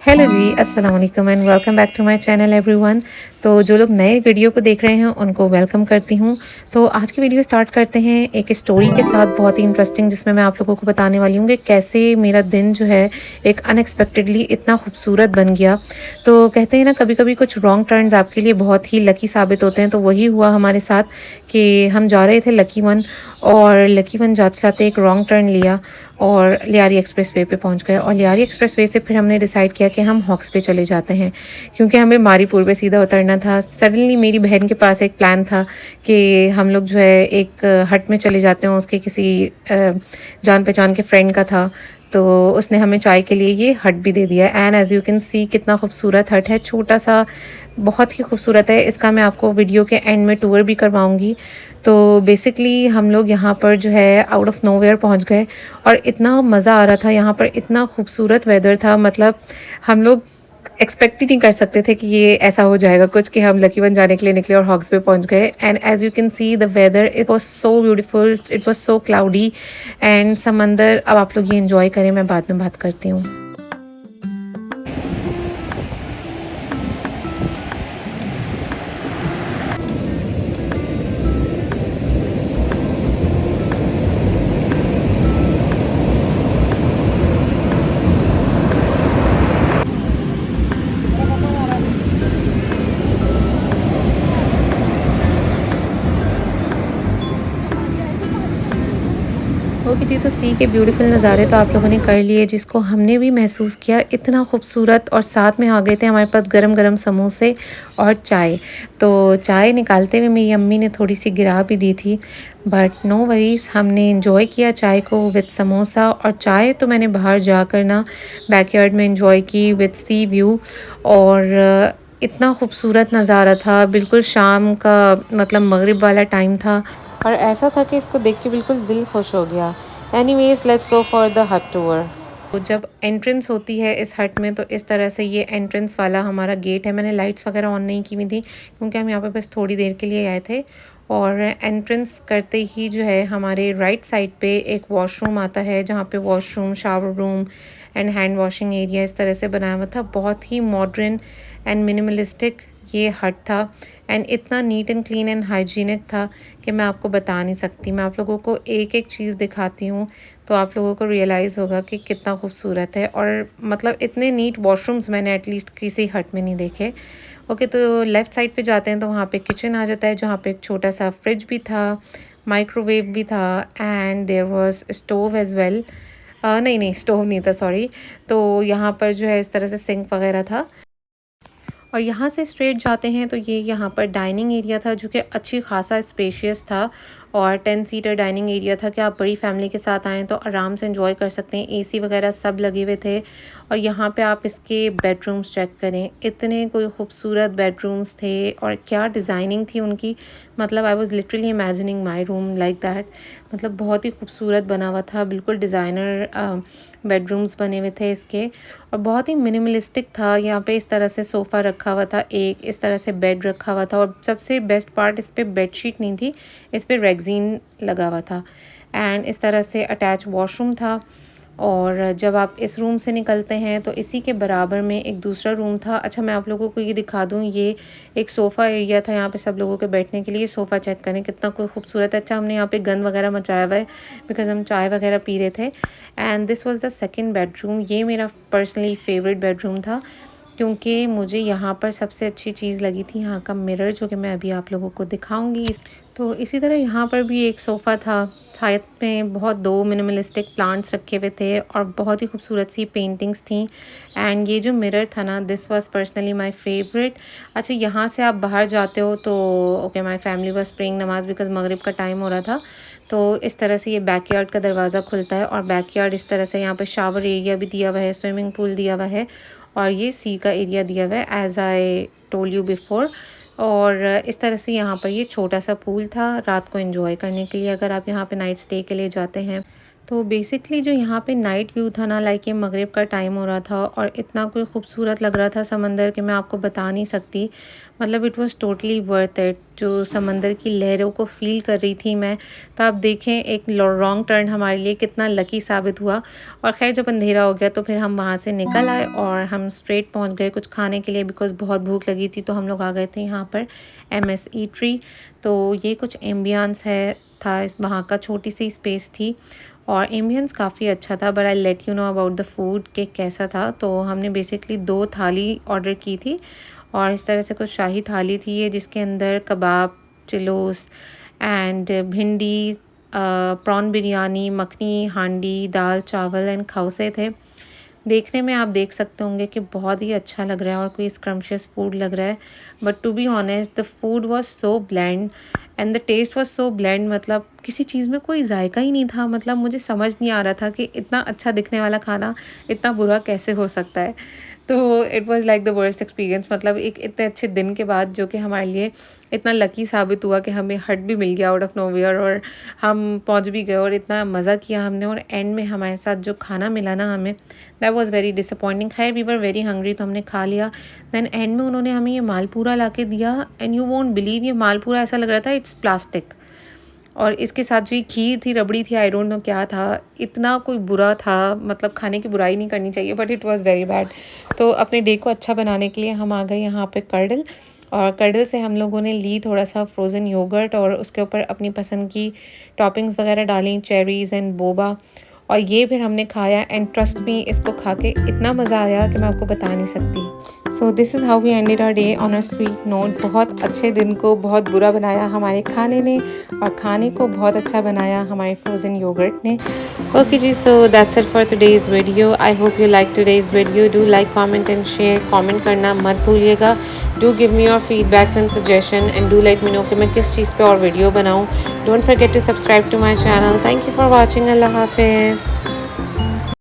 Hello जी, अस्सलाम वालेकुम and welcome back to my channel everyone. तो जो लोग नए वीडियो को देख रहे हैं उनको वेलकम करती हूँ। तो आज की वीडियो स्टार्ट करते हैं एक स्टोरी के साथ, बहुत ही इंटरेस्टिंग, जिसमें मैं आप लोगों को बताने वाली हूँ कि कैसे मेरा दिन जो है एक अनएक्सपेक्टेडली इतना खूबसूरत बन गया। तो कहते हैं ना, कभी कभी कुछ रॉन्ग टर्न्स आपके लिए बहुत ही लकी साबित होते हैं। तो वही हुआ हमारे साथ कि हम जा रहे थे लकी वन, और लकी वन जाते जाते एक रॉन्ग टर्न लिया और लियारी एक्सप्रेस वे पे पहुँच गए। और लियारी एक्सप्रेस वे से फिर हमने डिसाइड किया कि हम हॉक्स पे चले जाते हैं, क्योंकि हमें मारीपुर पे सीधा उतरना था। सडनली मेरी बहन के पास एक प्लान था कि हम लोग जो है एक हट में चले जाते हैं, उसके किसी जान पहचान के फ्रेंड का था। तो उसने हमें चाय के लिए ये हट भी दे दिया। एंड एज़ यू कैन सी कितना खूबसूरत हट है, छोटा सा, बहुत ही खूबसूरत है। इसका मैं आपको वीडियो के एंड में टूर भी करवाऊँगी। तो बेसिकली हम लोग यहाँ पर जो है आउट ऑफ नोवेयर पहुँच गए, और इतना मज़ा आ रहा था यहाँ पर, इतना खूबसूरत वेदर था। मतलब हम लोग एक्सपेक्ट ही नहीं कर सकते थे कि ये ऐसा हो जाएगा कुछ, कि हम लकी वन जाने के लिए निकले और हॉक्स पे पहुँच गए। And as you can see the weather, it was so beautiful, it was so cloudy. And समंदर, अब आप लोग ये एंजॉय करें, मैं बाद में बात करती हूँ। ओके जी, तो सी के ब्यूटीफुल नज़ारे तो आप लोगों ने कर लिए, जिसको हमने भी महसूस किया, इतना खूबसूरत। और साथ में आ गए थे हमारे पास गरम गरम समोसे और चाय। तो चाय निकालते हुए मेरी अम्मी ने थोड़ी सी गिरा भी दी थी, बट नो वरीज़, हमने इन्जॉय किया चाय को विद समोसा। और चाय तो मैंने बाहर जाकर ना बैकयार्ड में इन्जॉय की विद सी व्यू। और इतना खूबसूरत नज़ारा था, बिल्कुल शाम का, मतलब मगरिब वाला टाइम था, और ऐसा था कि इसको देख के बिल्कुल दिल खुश हो गया। Anyways, let's go for the हट टूर। तो जब एंट्रेंस होती है इस हट में, तो इस तरह से ये एंट्रेंस वाला हमारा गेट है। मैंने लाइट्स वगैरह ऑन नहीं की हुई थी, क्योंकि हम यहाँ पे बस थोड़ी देर के लिए आए थे। और एंट्रेंस करते ही जो है हमारे राइट साइड पे एक वॉशरूम आता है, जहाँ पे washroom, shower room and hand washing area इस तरह से बनाया हुआ था। बहुत ही मॉडर्न एंड मिनिमलिस्टिक ये हट था। एंड इतना neat and clean and hygienic था कि मैं आपको बता नहीं सकती। मैं आप लोगों को एक एक चीज़ दिखाती हूँ, तो आप लोगों को रियलाइज़ होगा कि कितना खूबसूरत है। और मतलब इतने नीट वॉशरूम्स मैंने एटलीस्ट किसी हट में नहीं देखे। ओके, तो लेफ़्ट साइड पे जाते हैं तो वहाँ पे किचन आ जाता है, जहाँ पे एक छोटा सा फ्रिज भी था, माइक्रोवेव भी था, and there was stove as well. नहीं नहीं, स्टोव नहीं था, सॉरी। तो यहाँ पर जो है इस तरह से सिंक वगैरह था। और यहाँ से स्ट्रेट जाते हैं तो ये यहाँ पर डाइनिंग एरिया था, जो कि अच्छी खासा स्पेशियस था। और 10 सीटर डाइनिंग एरिया था कि आप बड़ी फैमिली के साथ आएँ तो आराम से एंजॉय कर सकते हैं। एसी वगैरह सब लगे हुए थे। और यहाँ पे आप इसके बेडरूम्स चेक करें, इतने कोई खूबसूरत बेडरूम्स थे, और क्या डिज़ाइनिंग थी उनकी। मतलब I was literally imagining my room like that. मतलब बहुत ही खूबसूरत बना हुआ था, बिल्कुल डिज़ाइनर बेडरूम्स बने हुए थे इसके। और बहुत ही मिनिमलिस्टिक था। यहाँ पे इस तरह से सोफ़ा रखा हुआ था, एक इस तरह से बेड रखा हुआ था, और सबसे बेस्ट पार्ट, इस पे बेडशीट नहीं थी, इस पे रेगज़ीन लगा हुआ था। एंड इस तरह से अटैच वॉशरूम था। और जब आप इस रूम से निकलते हैं तो इसी के बराबर में एक दूसरा रूम था। अच्छा, मैं आप लोगों को ये दिखा दूँ, ये एक सोफ़ा एरिया था यहाँ पे सब लोगों के बैठने के लिए। सोफ़ा चेक करें कितना कोई खूबसूरत है। अच्छा, हमने यहाँ पे गन वगैरह मचाया हुआ है, बिकॉज़ हम चाय वगैरह पी रहे थे। And this was the second bedroom. ये मेरा पर्सनली फेवरेट बेडरूम था, क्योंकि मुझे यहाँ पर सबसे अच्छी चीज़ लगी थी यहाँ का मिरर, जो कि मैं अभी आप लोगों को दिखाऊंगी। तो इसी तरह यहाँ पर भी एक सोफ़ा था, साइड में बहुत दो मिनिमलिस्टिक प्लांट्स रखे हुए थे, और बहुत ही खूबसूरत सी पेंटिंग्स थी। एंड ये जो मिरर था ना, this was personally my favourite. अच्छा, यहाँ से आप बाहर जाते हो तो okay, my family was praying नमाज, बिकॉज मगरिब का टाइम हो रहा था। तो इस तरह से ये बैकयार्ड का दरवाज़ा खुलता है, और बैकयार्ड इस तरह से, यहाँ पे शावर एरिया भी दिया हुआ है, स्विमिंग पूल दिया हुआ है, और ये सी का एरिया दिया हुआ है, as I told you before. और इस तरह से यहाँ पर ये छोटा सा पूल था रात को एंजॉय करने के लिए, अगर आप यहाँ पे नाइट स्टे के लिए जाते हैं। तो बेसिकली जो यहाँ पे नाइट व्यू था ना, लाइक ये मगरिब का टाइम हो रहा था, और इतना कोई खूबसूरत लग रहा था समंदर कि मैं आपको बता नहीं सकती। मतलब it was totally worth it. जो समंदर की लहरों को फ़ील कर रही थी मैं। तो आप देखें एक रॉन्ग टर्न हमारे लिए कितना लकी साबित हुआ। और ख़ैर जब अंधेरा हो गया तो फिर हम वहाँ से निकल आए और हम स्ट्रेट पहुँच गए कुछ खाने के लिए, बिकॉज़ बहुत भूख लगी थी। तो हम लोग आ गए थे यहाँ पर एमएस ईटरी। तो ये कुछ एम्बियंस है था इस वहाँ का, छोटी सी स्पेस थी और एम्बियंस काफ़ी अच्छा था। But I let you know about the food कि कैसा था। तो हमने बेसिकली 2 थाली ऑर्डर की थी और इस तरह से कुछ शाही थाली थी ये, जिसके अंदर कबाब, चिलोस एंड भिंडी, प्रॉन बिरयानी, मखनी हांडी, दाल चावल एंड खौसे थे। देखने में आप देख सकते होंगे कि बहुत ही अच्छा लग रहा है और कोई स्क्रम्शियस फूड लग रहा है। But to be honest the food was so bland and the taste was so bland, मतलब किसी चीज़ में कोई जायका ही नहीं था। मतलब मुझे समझ नहीं आ रहा था कि इतना अच्छा दिखने वाला खाना इतना बुरा कैसे हो सकता है। तो it was like the worst experience. मतलब एक इतने अच्छे दिन के बाद जो कि हमारे लिए इतना लकी साबित हुआ कि हमें हट भी मिल गया आउट ऑफ नोवेयर और हम पहुंच भी गए और इतना मज़ा किया हमने। और एंड में हमारे साथ जो खाना मिला ना हमें, दैट वाज़ वेरी डिसअपॉइंटिंग। खैर वी वर वेरी हंग्री तो हमने खा लिया। देन एंड में उन्होंने हमें ये मालपूरा ला के दिया एंड यू वोंट बिलीव, ये मालपूरा ऐसा लग रहा था इट्स प्लास्टिक। और इसके साथ जो ये खीर थी, रबड़ी थी, आई डोंट नो क्या था, इतना कोई बुरा था। मतलब खाने की बुराई नहीं करनी चाहिए but it was very bad. तो अपने डे को अच्छा बनाने के लिए हम आ गए यहाँ पे कर्डल, और कर्डल से हम लोगों ने ली थोड़ा सा फ्रोज़न योगर्ट और उसके ऊपर अपनी पसंद की टॉपिंग्स वगैरह डाली, चेरीज़ एंड बोबा। और ये फिर हमने खाया एंड ट्रस्ट मी, इसको खा के इतना मज़ा आया कि मैं आपको बता नहीं सकती। So this is how we ended our day on a sweet note. बहुत अच्छे दिन को बहुत बुरा बनाया हमारे खाने ने और खाने को बहुत अच्छा बनाया हमारे फ्रोज़न योगर्ट ने। ओके जी, so that's it for today's video. I hope you like today's video. Do like, comment and share. Comment करना मत भूलिएगा। Do give me your feedbacks and suggestion and do let me know कि मैं किस चीज़ पे और वीडियो बनाऊँ। Don't forget to subscribe to my channel. Thank you for watching. अल्लाह हाफिज़।